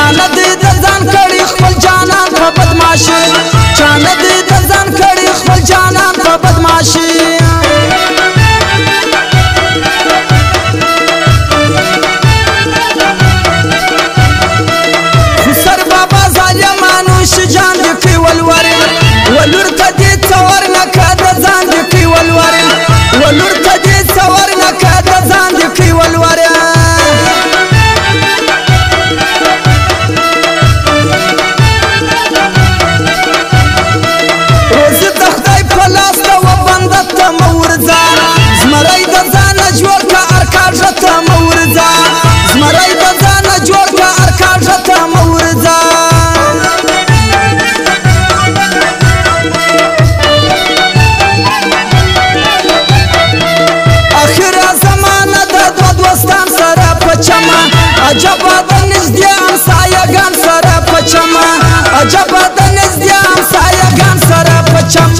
چانه دې د ځان کړي خپل جانان په بدماشي چانه دې د ځان کړي خپل جانان په بدماشي خسر بابا ظالمانو شجان دې کوي ولوري ولور ته دې څور نه که د ځان دې کوي ولوري ولور ته دې څور نه که د ځان دې کوي ولوري عجبا د نږدې همسایه‌ګان سره په چمه عجبا د نږدې همسایه‌ګان سره په چم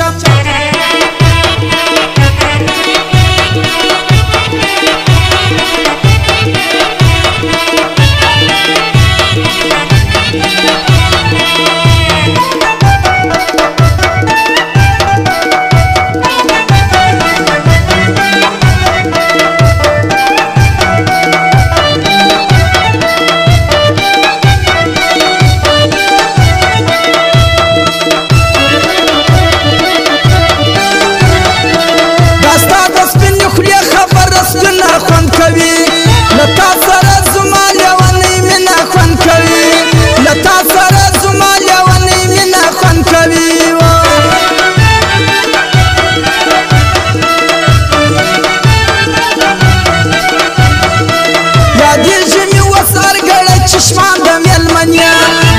چشمان د میلمنیا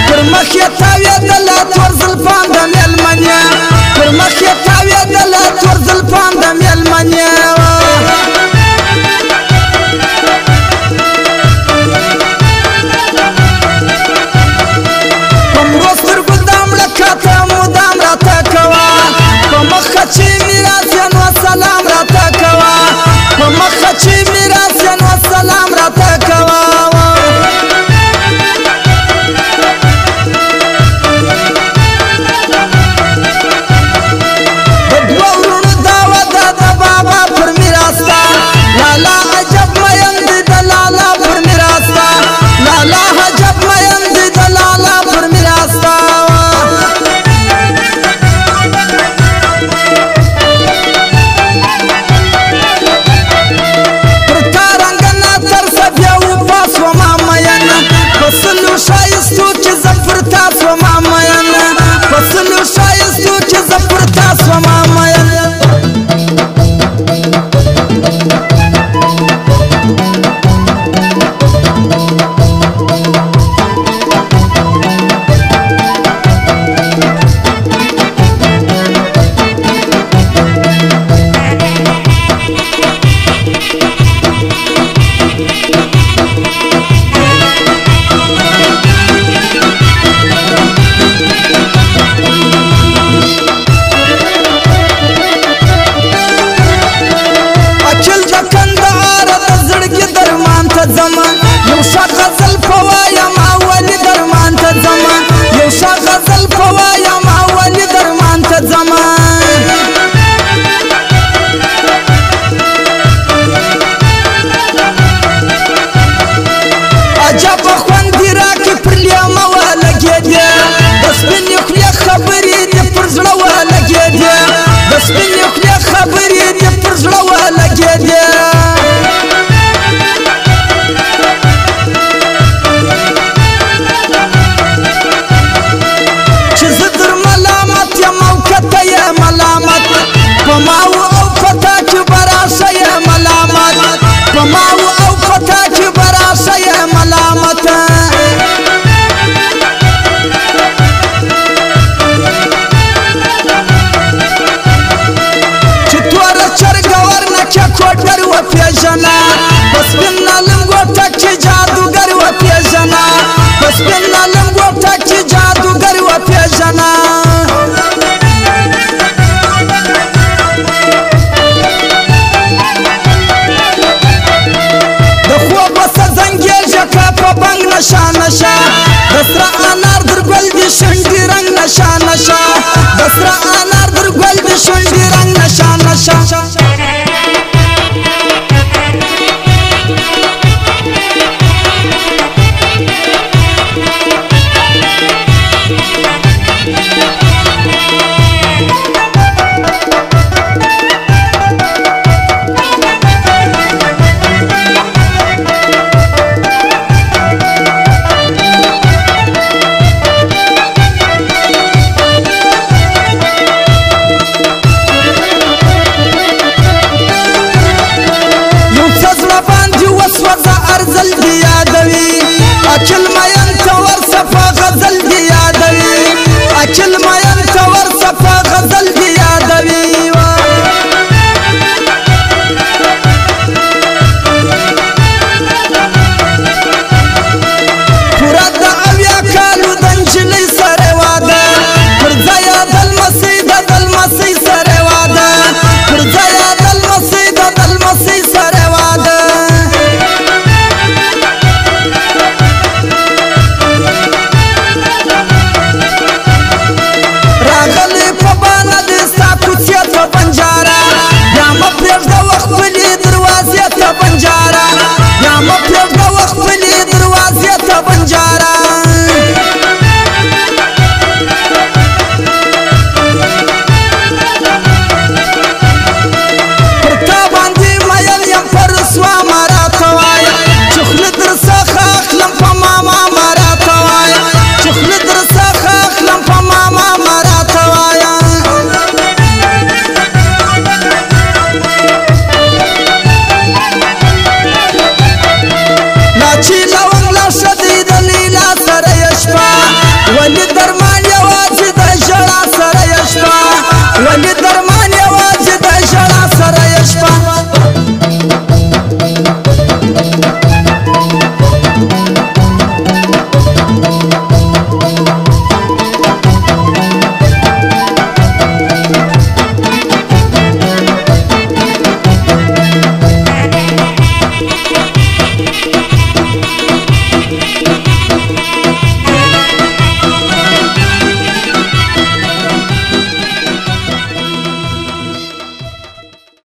پر مخ یې تاوېدله تور زلفان د میلمنیا پر مخ یې تاوېدله تور زلفان د میلمنیا په مړو سترګو دا مړه کاته مدام راته کوه په مخه چې میراث یې نو سلام راته کوه په مخه چې میراث یې نو سلام راته کوه دسرا انار در گل دی شنډي رنگ نشا نشا دسرا انار در گل دی شنډي رنگ نشا نشا بنجارا